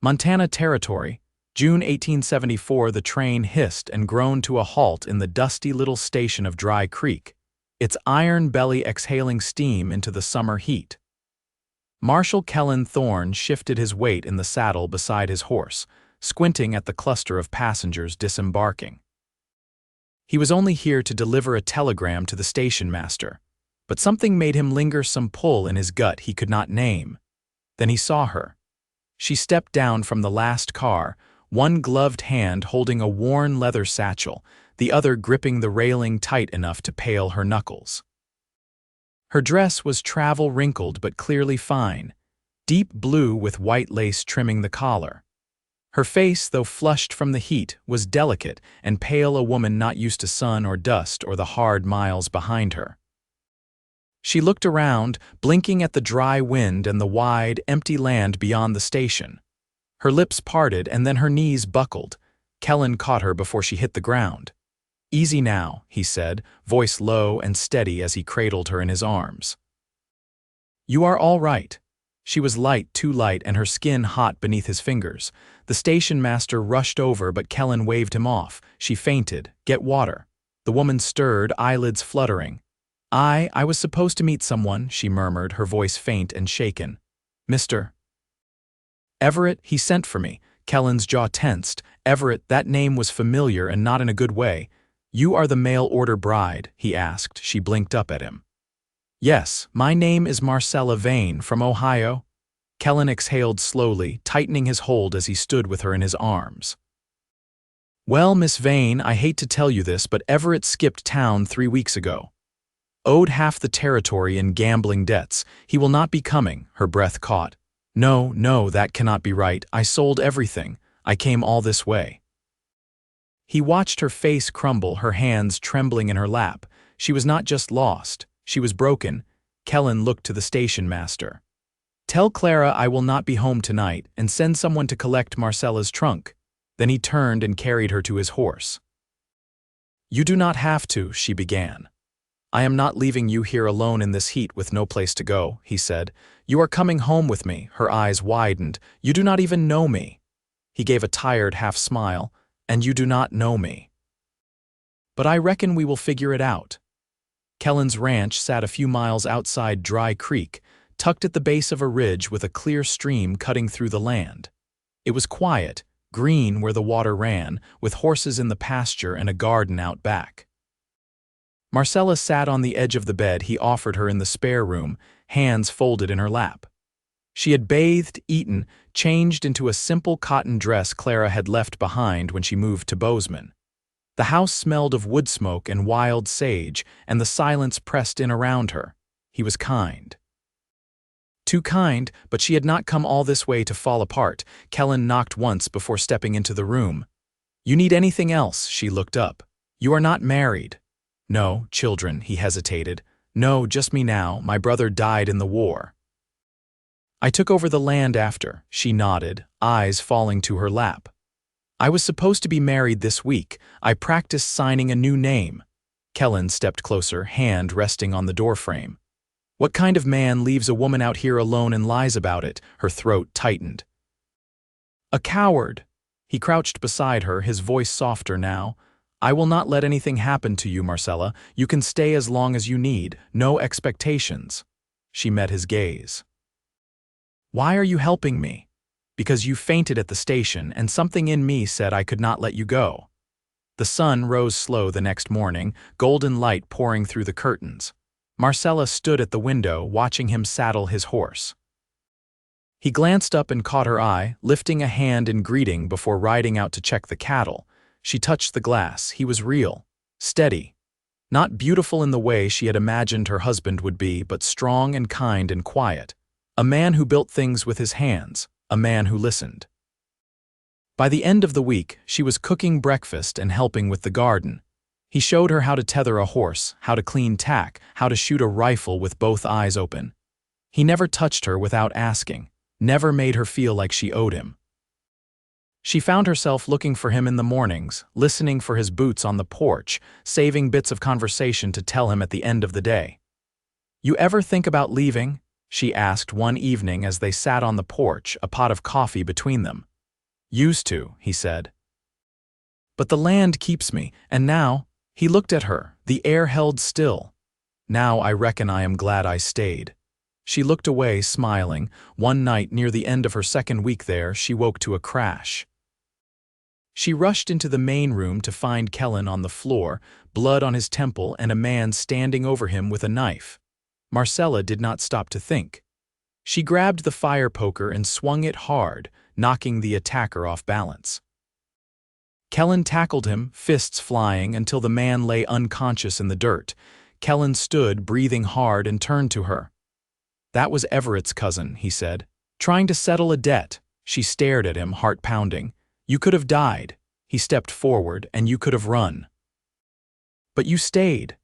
Montana Territory, June 1874. The train hissed and groaned to a halt in the dusty little station of Dry Creek, its iron belly exhaling steam into the summer heat. Marshal Kellan Thorne shifted his weight in the saddle beside his horse, squinting at the cluster of passengers disembarking. He was only here to deliver a telegram to the station master, but something made him linger, some pull in his gut he could not name. Then he saw her. She stepped down from the last car, one gloved hand holding a worn leather satchel, the other gripping the railing tight enough to pale her knuckles. Her dress was travel-wrinkled but clearly fine, deep blue with white lace trimming the collar. Her face, though flushed from the heat, was delicate and pale, a woman not used to sun or dust or the hard miles behind her. She looked around, blinking at the dry wind and the wide, empty land beyond the station. Her lips parted and then her knees buckled. Kellan caught her before she hit the ground. "Easy now," he said, voice low and steady as he cradled her in his arms. "You are all right." She was light, too light, and her skin hot beneath his fingers. The station master rushed over, but Kellan waved him off. She fainted. "Get water." The woman stirred, eyelids fluttering. I was supposed to meet someone," she murmured, her voice faint and shaken. "Mr. Everett, he sent for me." Kellan's jaw tensed. Everett, that name was familiar and not in a good way. "You are the mail-order bride?" he asked. She blinked up at him. "Yes, my name is Marcella Vane, from Ohio." Kellan exhaled slowly, tightening his hold as he stood with her in his arms. "Well, Miss Vane, I hate to tell you this, but Everett skipped town 3 weeks ago. Owed half the territory in gambling debts. He will not be coming." Her breath caught. No, that cannot be right. I sold everything. I came all this way." He watched her face crumble, her hands trembling in her lap. She was not just lost. She was broken. Kellan looked to the station master. "Tell Clara I will not be home tonight, and send someone to collect Marcella's trunk." Then he turned and carried her to his horse. "You do not have to," she began. "I am not leaving you here alone in this heat with no place to go," he said. "You are coming home with me." Her eyes widened. "You do not even know me." He gave a tired half-smile. "And you do not know me. But I reckon we will figure it out." Kellan's ranch sat a few miles outside Dry Creek, tucked at the base of a ridge with a clear stream cutting through the land. It was quiet, green where the water ran, with horses in the pasture and a garden out back. Marcella sat on the edge of the bed he offered her in the spare room, hands folded in her lap. She had bathed, eaten, changed into a simple cotton dress Clara had left behind when she moved to Bozeman. The house smelled of wood smoke and wild sage, and the silence pressed in around her. He was kind. Too kind, but she had not come all this way to fall apart. Kellan knocked once before stepping into the room. "You need anything else?" She looked up. "You are not married." "No, children," he hesitated. "No, just me now. My brother died in the war." "I took over the land after," she nodded, eyes falling to her lap. "I was supposed to be married this week. I practiced signing a new name." Kellan stepped closer, hand resting on the doorframe. "What kind of man leaves a woman out here alone and lies about it?" Her throat tightened. "A coward." He crouched beside her, his voice softer now. "I will not let anything happen to you, Marcella. You can stay as long as you need. No expectations." She met his gaze. "Why are you helping me?" "Because you fainted at the station, and something in me said I could not let you go." The sun rose slow the next morning, golden light pouring through the curtains. Marcella stood at the window, watching him saddle his horse. He glanced up and caught her eye, lifting a hand in greeting before riding out to check the cattle. She touched the glass. He was real, steady. Not beautiful in the way she had imagined her husband would be, but strong and kind and quiet. A man who built things with his hands, a man who listened. By the end of the week, she was cooking breakfast and helping with the garden. He showed her how to tether a horse, how to clean tack, how to shoot a rifle with both eyes open. He never touched her without asking, never made her feel like she owed him. She found herself looking for him in the mornings, listening for his boots on the porch, saving bits of conversation to tell him at the end of the day. "You ever think about leaving?" she asked one evening as they sat on the porch, a pot of coffee between them. Used to, he said. But the land keeps me, and now, he looked at her, the air held still. Now I reckon I am glad I stayed. She looked away, smiling. One night, near the end of her second week there, she woke to a crash. She rushed into the main room to find Kellan on the floor, blood on his temple and a man standing over him with a knife. Marcella did not stop to think. She grabbed the fire poker and swung it hard, knocking the attacker off balance. Kellan tackled him, fists flying, until the man lay unconscious in the dirt. Kellan stood, breathing hard, and turned to her. "That was Everett's cousin," he said. "Trying to settle a debt." She stared at him, heart pounding. "You could have died." He stepped forward, "and you could have run." "But you stayed."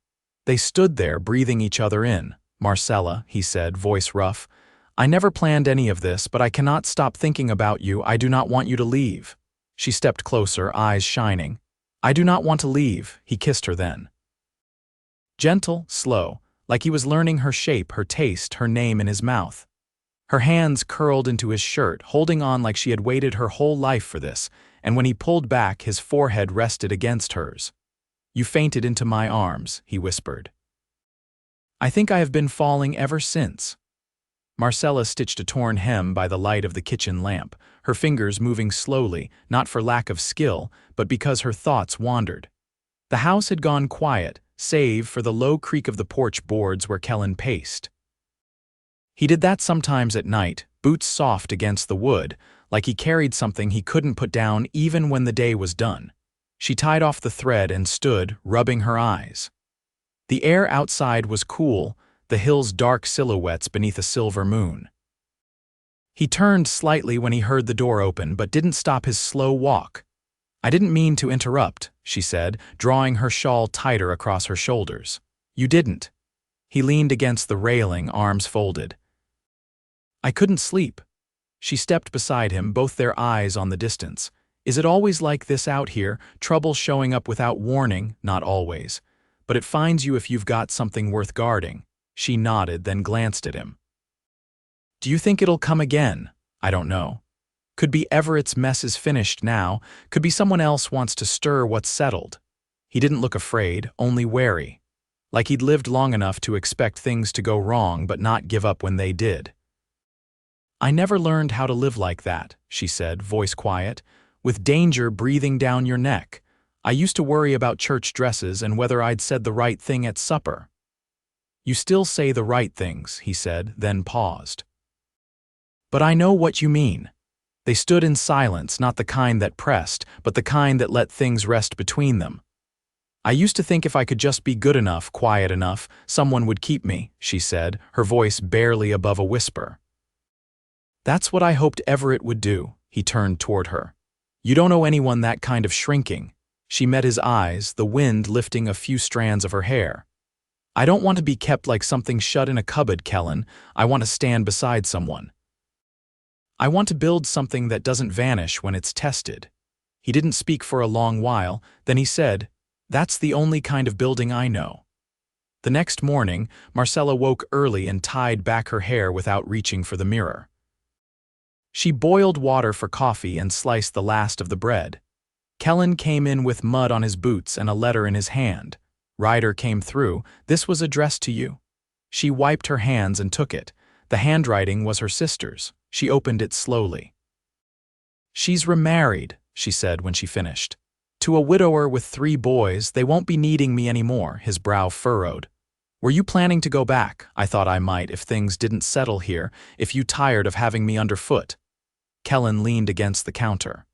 They stood there, breathing each other in. "Marcella," he said, voice rough, "I never planned any of this, but I cannot stop thinking about you. I do not want you to leave." She stepped closer, eyes shining. "I do not want to leave." He kissed her then. Gentle, slow, like he was learning her shape, her taste, her name in his mouth. Her hands curled into his shirt, holding on like she had waited her whole life for this, and when he pulled back, his forehead rested against hers. "You fainted into my arms," he whispered. "I think I have been falling ever since." Marcella stitched a torn hem by the light of the kitchen lamp, her fingers moving slowly, not for lack of skill, but because her thoughts wandered. The house had gone quiet, save for the low creak of the porch boards where Kellan paced. He did that sometimes at night, boots soft against the wood, like he carried something he couldn't put down even when the day was done. She tied off the thread and stood, rubbing her eyes. The air outside was cool, the hills dark silhouettes beneath a silver moon. He turned slightly when he heard the door open, but didn't stop his slow walk. "I didn't mean to interrupt," she said, drawing her shawl tighter across her shoulders. "You didn't." He leaned against the railing, arms folded. "I couldn't sleep." She stepped beside him, both their eyes on the distance. "Is it always like this out here, trouble showing up without warning?" "Not always. But it finds you if you've got something worth guarding." She nodded, then glanced at him. "Do you think it'll come again?" "I don't know. Could be Everett's mess is finished now, could be someone else wants to stir what's settled." He didn't look afraid, only wary. Like he'd lived long enough to expect things to go wrong but not give up when they did. "I never learned how to live like that," she said, voice quiet, "with danger breathing down your neck. I used to worry about church dresses and whether I'd said the right thing at supper." "You still say the right things," he said, then paused. "But I know what you mean." They stood in silence, not the kind that pressed, but the kind that let things rest between them. "I used to think if I could just be good enough, quiet enough, someone would keep me," she said, her voice barely above a whisper. "That's what I hoped Everett would do." He turned toward her. "You don't owe anyone that kind of shrinking." She met his eyes, the wind lifting a few strands of her hair. "I don't want to be kept like something shut in a cupboard, Kellan. I want to stand beside someone. I want to build something that doesn't vanish when it's tested." He didn't speak for a long while, then he said, "That's the only kind of building I know." The next morning, Marcella woke early and tied back her hair without reaching for the mirror. She boiled water for coffee and sliced the last of the bread. Kellan came in with mud on his boots and a letter in his hand. "Ryder came through. This was addressed to you." She wiped her hands and took it. The handwriting was her sister's. She opened it slowly. "She's remarried," she said when she finished. "To a widower with 3 boys. They won't be needing me anymore." His brow furrowed. "Were you planning to go back?" "I thought I might if things didn't settle here, if you tired of having me underfoot." Kellan leaned against the counter.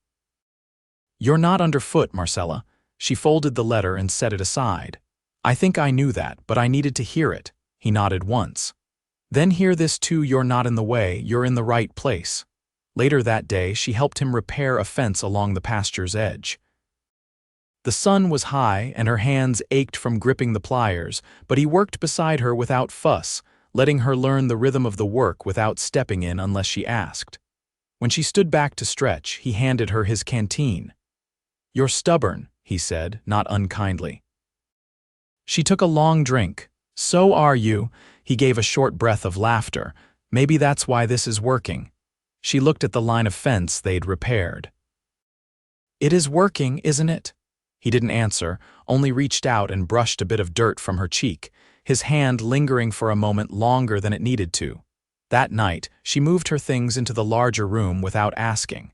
"You're not underfoot, Marcella." She folded the letter and set it aside. "I think I knew that, but I needed to hear it." He nodded once. "Then hear this too, you're not in the way, you're in the right place." Later that day, she helped him repair a fence along the pasture's edge. The sun was high and her hands ached from gripping the pliers, but he worked beside her without fuss, letting her learn the rhythm of the work without stepping in unless she asked. When she stood back to stretch, he handed her his canteen. "You're stubborn," he said, not unkindly. She took a long drink. "So are you." He gave a short breath of laughter. "Maybe that's why this is working." She looked at the line of fence they'd repaired. "It is working, isn't it?" He didn't answer, only reached out and brushed a bit of dirt from her cheek, his hand lingering for a moment longer than it needed to. That night, she moved her things into the larger room without asking.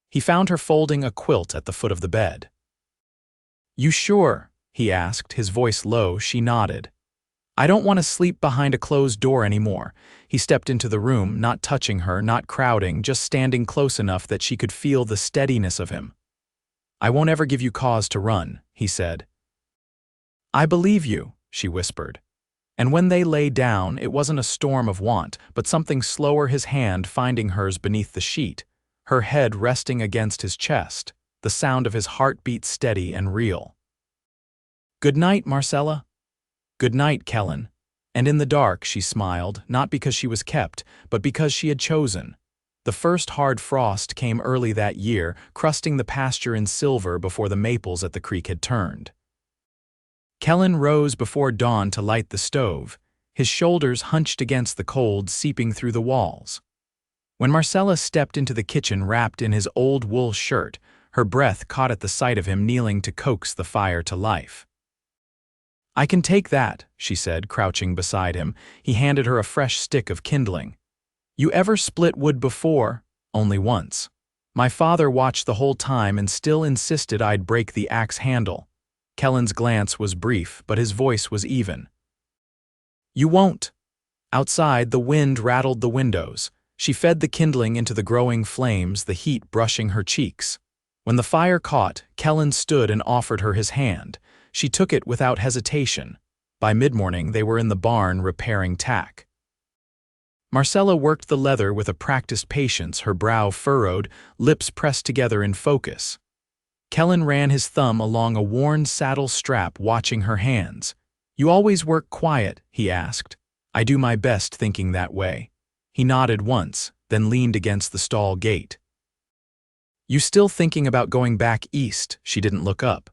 He found her folding a quilt at the foot of the bed. "You sure?" he asked, his voice low. She nodded. "I don't want to sleep behind a closed door anymore." He stepped into the room, not touching her, not crowding, just standing close enough that she could feel the steadiness of him. "I won't ever give you cause to run," he said. "I believe you," she whispered. And when they lay down, it wasn't a storm of want, but something slower, his hand finding hers beneath the sheet, her head resting against his chest, the sound of his heartbeat steady and real. "Good night, Marcella." "Good night, Kellan." And in the dark she smiled, not because she was kept, but because she had chosen. The first hard frost came early that year, crusting the pasture in silver before the maples at the creek had turned. Kellan rose before dawn to light the stove, his shoulders hunched against the cold seeping through the walls. When Marcella stepped into the kitchen wrapped in his old wool shirt, her breath caught at the sight of him kneeling to coax the fire to life. "I can take that," she said, crouching beside him. He handed her a fresh stick of kindling. "You ever split wood before?" "Only once. My father watched the whole time and still insisted I'd break the axe handle." Kellan's glance was brief, but his voice was even. "You won't." Outside, the wind rattled the windows. She fed the kindling into the growing flames, the heat brushing her cheeks. When the fire caught, Kellan stood and offered her his hand. She took it without hesitation. By mid-morning, they were in the barn repairing tack. Marcella worked the leather with a practiced patience, her brow furrowed, lips pressed together in focus. Kellan ran his thumb along a worn saddle strap, watching her hands. "You always work quiet?" he asked. "I do my best thinking that way." He nodded once, then leaned against the stall gate. "You still thinking about going back east?" She didn't look up.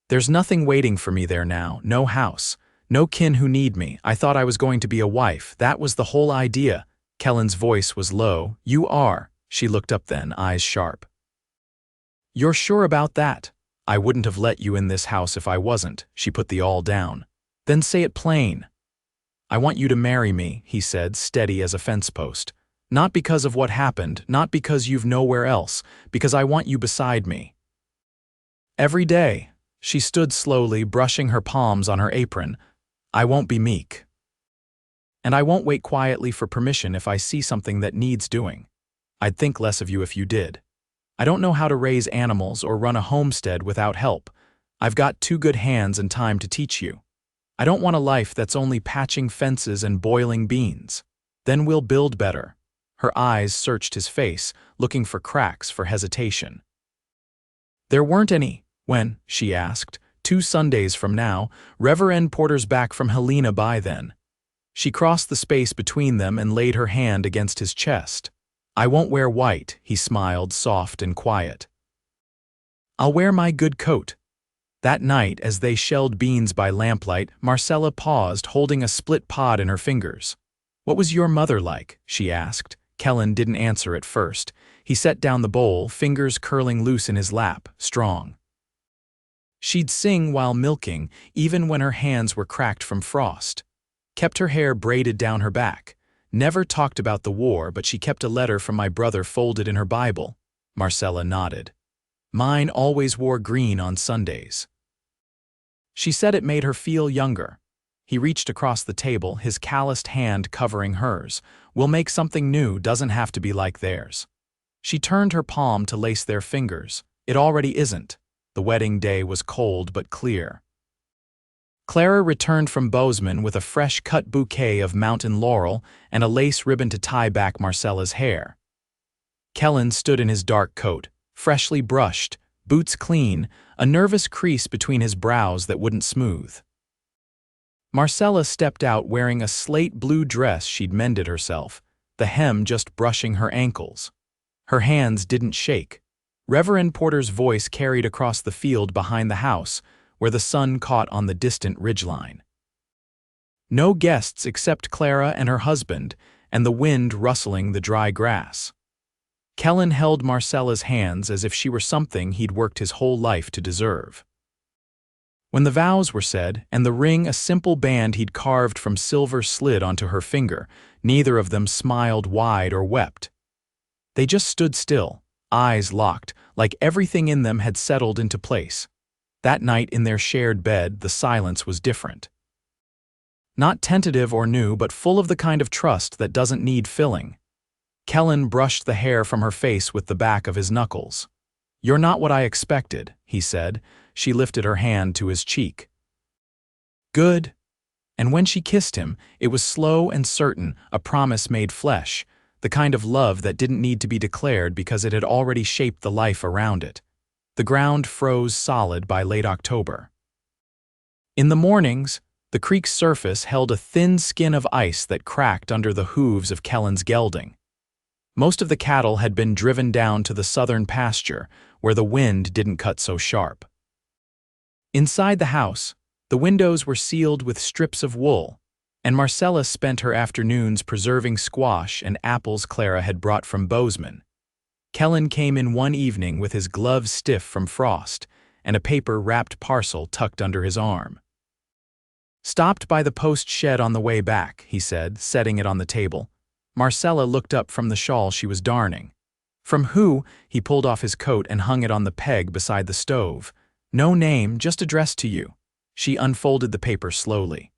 "There's nothing waiting for me there now, no house, no kin who need me. I thought I was going to be a wife, that was the whole idea." Kellan's voice was low. "You are." She looked up then, eyes sharp. "You're sure about that?" "I wouldn't have let you in this house if I wasn't." She put the awl down. "Then say it plain." "I want you to marry me," he said, steady as a fence post. "Not because of what happened, not because you've nowhere else, because I want you beside me. Every day." She stood slowly, brushing her palms on her apron. "I won't be meek. And I won't wait quietly for permission if I see something that needs doing. I'd think less of you if you did. I don't know how to raise animals or run a homestead without help. I've got 2 good hands and time to teach you. I don't want a life that's only patching fences and boiling beans. Then we'll build better." Her eyes searched his face, looking for cracks, for hesitation. "There weren't any. When?" she asked. 2 Sundays from now. Reverend Porter's back from Helena by then." She crossed the space between them and laid her hand against his chest. "I won't wear white," he smiled, soft and quiet. "I'll wear my good coat." That night, as they shelled beans by lamplight, Marcella paused, holding a split pod in her fingers. "What was your mother like?" she asked. Kellan didn't answer at first. He set down the bowl, fingers curling loose in his lap, strong. "She'd sing while milking, even when her hands were cracked from frost. Kept her hair braided down her back. Never talked about the war, but she kept a letter from my brother folded in her Bible." Marcella nodded. "Mine always wore green on Sundays." She said it made her feel younger. He reached across the table, his calloused hand covering hers. "We'll make something new, doesn't have to be like theirs." She turned her palm to lace their fingers. "It already isn't." The wedding day was cold but clear. Clara returned from Bozeman with a fresh-cut bouquet of mountain laurel and a lace ribbon to tie back Marcella's hair. Kellan stood in his dark coat, freshly brushed, boots clean, a nervous crease between his brows that wouldn't smooth. Marcella stepped out wearing a slate blue dress she'd mended herself, the hem just brushing her ankles. Her hands didn't shake. Reverend Porter's voice carried across the field behind the house, where the sun caught on the distant ridgeline. No guests except Clara and her husband, and the wind rustling the dry grass. Kellan held Marcella's hands as if she were something he'd worked his whole life to deserve. When the vows were said, and the ring a simple band he'd carved from silver slid onto her finger, neither of them smiled wide or wept. They just stood still, eyes locked, like everything in them had settled into place. That night in their shared bed, the silence was different. Not tentative or new, but full of the kind of trust that doesn't need filling. Kellan brushed the hair from her face with the back of his knuckles. "You're not what I expected," he said. She lifted her hand to his cheek. "Good." And when she kissed him, it was slow and certain, a promise made flesh, the kind of love that didn't need to be declared because it had already shaped the life around it. The ground froze solid by late October. In the mornings, the creek's surface held a thin skin of ice that cracked under the hooves of Kellan's gelding. Most of the cattle had been driven down to the southern pasture, where the wind didn't cut so sharp. Inside the house, the windows were sealed with strips of wool, and Marcella spent her afternoons preserving squash and apples Clara had brought from Bozeman. Kellan came in one evening with his gloves stiff from frost and a paper-wrapped parcel tucked under his arm. "Stopped by the post shed on the way back," he said, setting it on the table. Marcella looked up from the shawl she was darning. "From who?" He pulled off his coat and hung it on the peg beside the stove. "No name, just addressed to you." She unfolded the paper slowly.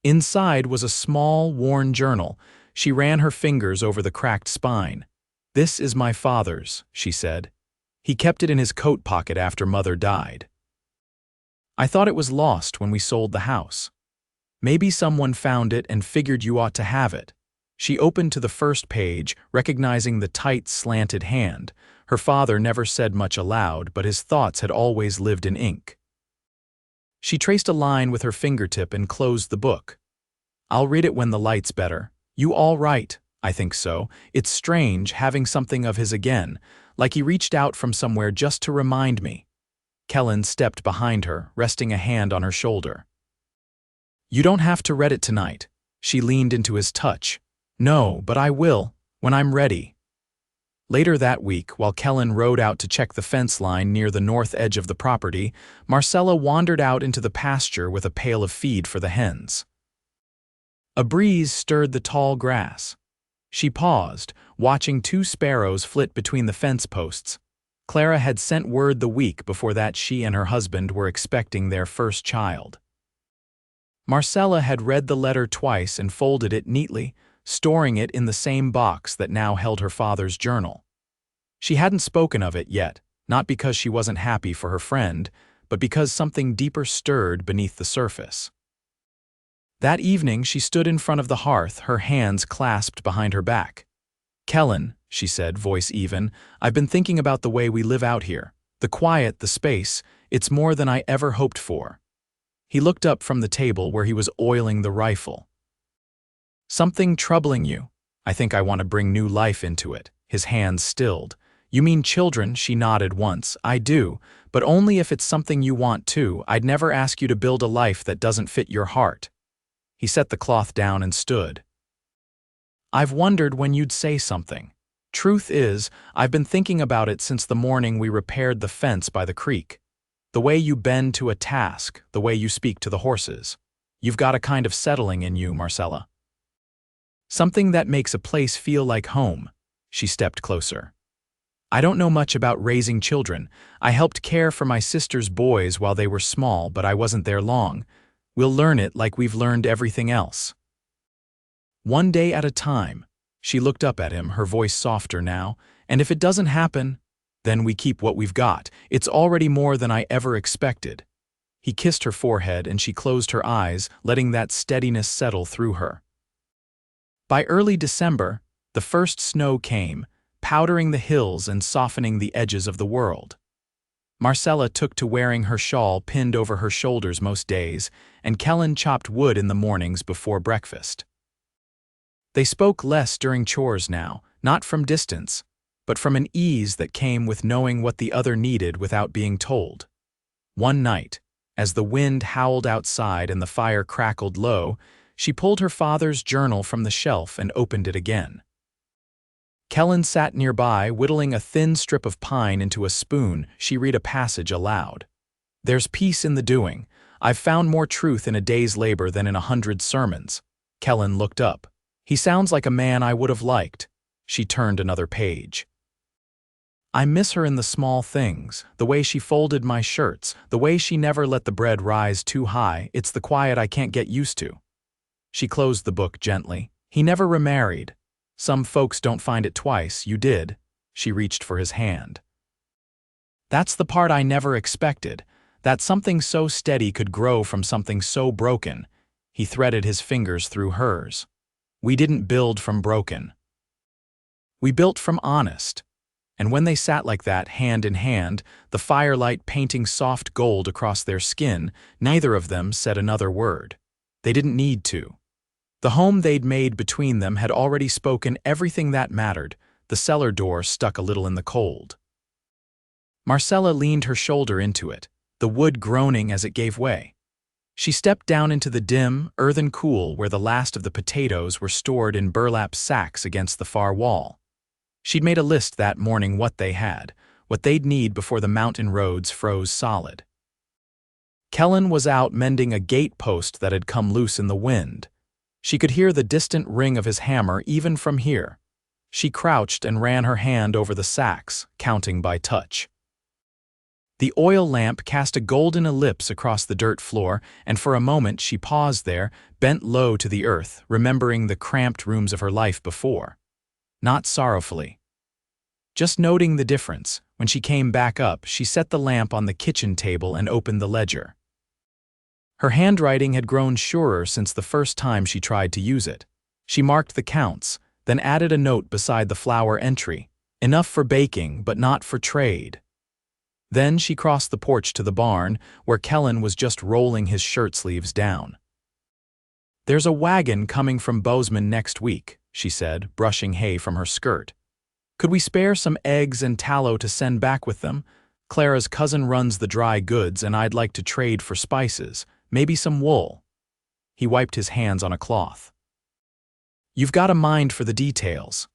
Inside was a small, worn journal. She ran her fingers over the cracked spine. "This is my father's," she said. "He kept it in his coat pocket after Mother died. I thought it was lost when we sold the house. Maybe someone found it and figured you ought to have it." She opened to the first page, recognizing the tight, slanted hand. Her father never said much aloud, but his thoughts had always lived in ink. She traced a line with her fingertip and closed the book. "I'll read it when the light's better. You all right?" "I think so. It's strange having something of his again, like he reached out from somewhere just to remind me." Kellan stepped behind her, resting a hand on her shoulder. "You don't have to read it tonight." She leaned into his touch. "No, but I will, when I'm ready." Later that week, while Kellan rode out to check the fence line near the north edge of the property, Marcella wandered out into the pasture with a pail of feed for the hens. A breeze stirred the tall grass. She paused, watching two sparrows flit between the fence posts. Clara had sent word the week before that she and her husband were expecting their first child. Marcella had read the letter twice and folded it neatly, storing it in the same box that now held her father's journal. She hadn't spoken of it yet, not because she wasn't happy for her friend, but because something deeper stirred beneath the surface. That evening she stood in front of the hearth, her hands clasped behind her back. "Kellan," she said, voice even, "I've been thinking about the way we live out here. The quiet, the space, it's more than I ever hoped for." He looked up from the table where he was oiling the rifle. "Something troubling you? I think I want to bring new life into it." His hands stilled. "You mean children?" She nodded once. "I do, but only if it's something you want too. I'd never ask you to build a life that doesn't fit your heart." He set the cloth down and stood. "I've wondered when you'd say something. Truth is, I've been thinking about it since the morning we repaired the fence by the creek. The way you bend to a task, the way you speak to the horses. You've got a kind of settling in you, Marcella. Something that makes a place feel like home." She stepped closer. "I don't know much about raising children. I helped care for my sister's boys while they were small, but I wasn't there long. We'll learn it like we've learned everything else. One day at a time." She looked up at him, her voice softer now. "And if it doesn't happen, then we keep what we've got. It's already more than I ever expected." He kissed her forehead and she closed her eyes, letting that steadiness settle through her. By early December, the first snow came, powdering the hills and softening the edges of the world. Marcella took to wearing her shawl pinned over her shoulders most days, and Kellan chopped wood in the mornings before breakfast. They spoke less during chores now, not from distance, but from an ease that came with knowing what the other needed without being told. One night, as the wind howled outside and the fire crackled low, she pulled her father's journal from the shelf and opened it again. Kellan sat nearby, whittling a thin strip of pine into a spoon. She read a passage aloud. "There's peace in the doing. I've found more truth in a day's labor than in 100 sermons." Kellan looked up. "He sounds like a man I would have liked." She turned another page. "I miss her in the small things, the way she folded my shirts, the way she never let the bread rise too high. It's the quiet I can't get used to." She closed the book gently. "He never remarried. Some folks don't find it twice. You did." She reached for his hand. "That's the part I never expected, that something so steady could grow from something so broken." He threaded his fingers through hers. "We didn't build from broken. We built from honest." And when they sat like that, hand in hand, the firelight painting soft gold across their skin, neither of them said another word. They didn't need to. The home they'd made between them had already spoken everything that mattered. The cellar door stuck a little in the cold. Marcella leaned her shoulder into it, the wood groaning as it gave way. She stepped down into the dim, earthen cool where the last of the potatoes were stored in burlap sacks against the far wall. She'd made a list that morning what they'd need before the mountain roads froze solid. Kellan was out mending a gate post that had come loose in the wind. She could hear the distant ring of his hammer even from here. She crouched and ran her hand over the sacks, counting by touch. The oil lamp cast a golden ellipse across the dirt floor, and for a moment she paused there, bent low to the earth, remembering the cramped rooms of her life before. Not sorrowfully. Just noting the difference. When she came back up, she set the lamp on the kitchen table and opened the ledger. Her handwriting had grown surer since the first time she tried to use it. She marked the counts, then added a note beside the flour entry. Enough for baking, but not for trade. Then she crossed the porch to the barn, where Kellan was just rolling his shirt sleeves down. "There's a wagon coming from Bozeman next week," she said, brushing hay from her skirt. "Could we spare some eggs and tallow to send back with them? Clara's cousin runs the dry goods, and I'd like to trade for spices, maybe some wool." He wiped his hands on a cloth. "You've got a mind for the details.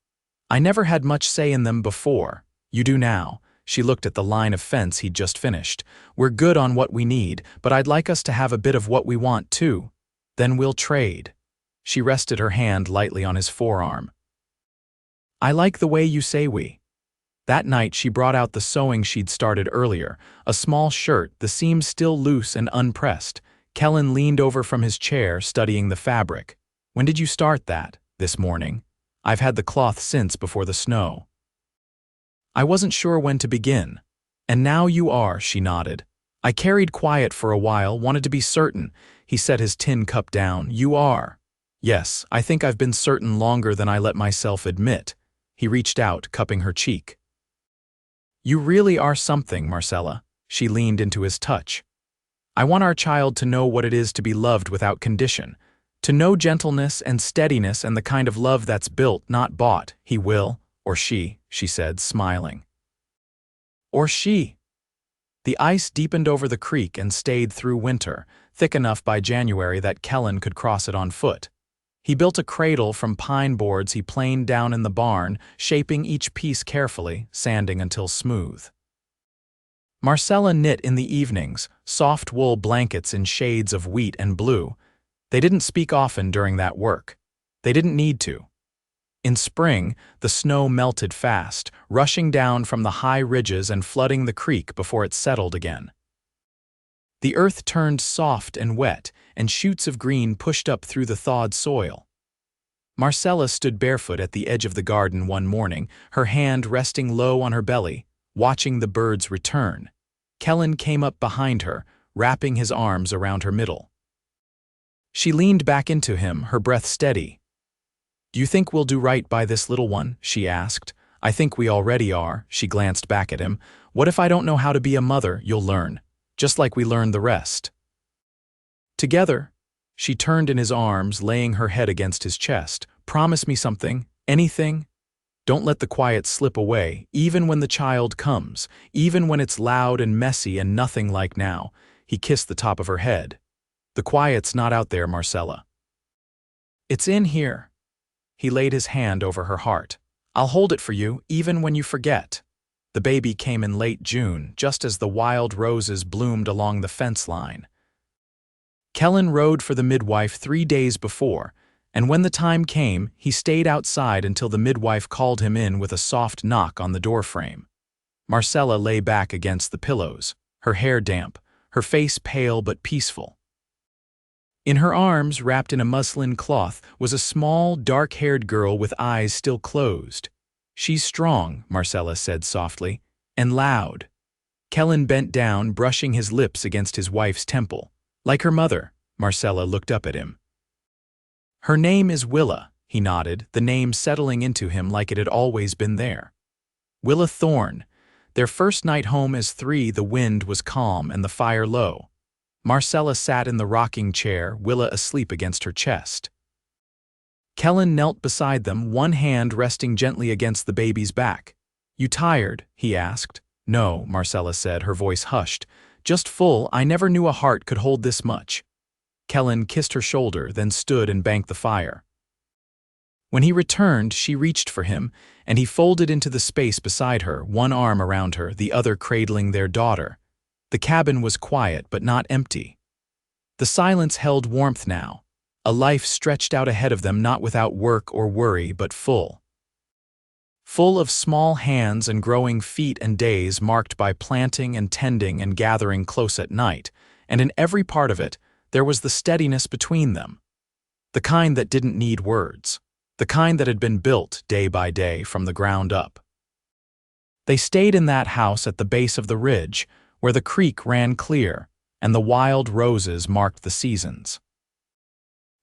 I never had much say in them before. You do now." She looked at the line of fence he'd just finished. "We're good on what we need, but I'd like us to have a bit of what we want too. Then we'll trade." She rested her hand lightly on his forearm. "I like the way you say we." That night she brought out the sewing she'd started earlier, a small shirt, the seams still loose and unpressed. Kellan leaned over from his chair, studying the fabric. "When did you start that?" "This morning. I've had the cloth since before the snow." "I wasn't sure when to begin." "And now you are," she nodded. "I carried quiet for a while, wanted to be certain." He set his tin cup down. "You are." "Yes, I think I've been certain longer than I let myself admit." He reached out, cupping her cheek. "You really are something, Marcella." She leaned into his touch. "I want our child to know what it is to be loved without condition, to know gentleness and steadiness and the kind of love that's built, not bought." "He will, or she," she said, smiling. "Or she." The ice deepened over the creek and stayed through winter, thick enough by January that Kellan could cross it on foot. He built a cradle from pine boards he planed down in the barn, shaping each piece carefully, sanding until smooth. Marcella knit in the evenings, soft wool blankets in shades of wheat and blue. They didn't speak often during that work. They didn't need to. In spring, the snow melted fast, rushing down from the high ridges and flooding the creek before it settled again. The earth turned soft and wet, and shoots of green pushed up through the thawed soil. Marcella stood barefoot at the edge of the garden one morning, her hand resting low on her belly, watching the birds return. Kellan came up behind her, wrapping his arms around her middle. She leaned back into him, her breath steady. "Do you think we'll do right by this little one?" she asked. "I think we already are." She glanced back at him. "What if I don't know how to be a mother? You'll learn, just like we learned the rest." Together, she turned in his arms, laying her head against his chest. "Promise me something, anything. Don't let the quiet slip away, even when the child comes, even when it's loud and messy and nothing like now." He kissed the top of her head. "The quiet's not out there, Marcella. It's in here." He laid his hand over her heart. I'll hold it for you, even when you forget." The baby came in late June, just as the wild roses bloomed along the fence line. Kellan rode for the midwife 3 days before, and when the time came, he stayed outside until the midwife called him in with a soft knock on the doorframe. Marcella lay back against the pillows, her hair damp, her face pale but peaceful. In her arms, wrapped in a muslin cloth, was a small, dark-haired girl with eyes still closed. "She's strong," Marcella said softly, "and loud." Kellan bent down, brushing his lips against his wife's temple. "Like her mother." Marcella looked up at him. "Her name is Willa," he nodded, the name settling into him like it had always been there. Willa Thorne. Their first night home as 3, the wind was calm and the fire low. Marcella sat in the rocking chair, Willa asleep against her chest. Kellan knelt beside them, one hand resting gently against the baby's back. "You tired?" he asked. "No," Marcella said, her voice hushed. "Just full. I never knew a heart could hold this much." Kellan kissed her shoulder, then stood and banked the fire. When he returned, she reached for him, and he folded into the space beside her, one arm around her, the other cradling their daughter. The cabin was quiet, but not empty. The silence held warmth now. A life stretched out ahead of them, not without work or worry, but full. Full of small hands and growing feet and days marked by planting and tending and gathering close at night, and in every part of it, there was the steadiness between them. The kind that didn't need words. The kind that had been built day by day from the ground up. They stayed in that house at the base of the ridge, where the creek ran clear, and the wild roses marked the seasons.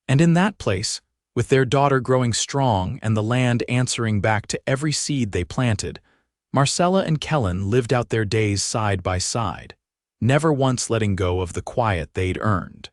And in that place, with their daughter growing strong and the land answering back to every seed they planted, Marcella and Kellan lived out their days side by side, never once letting go of the quiet they'd earned.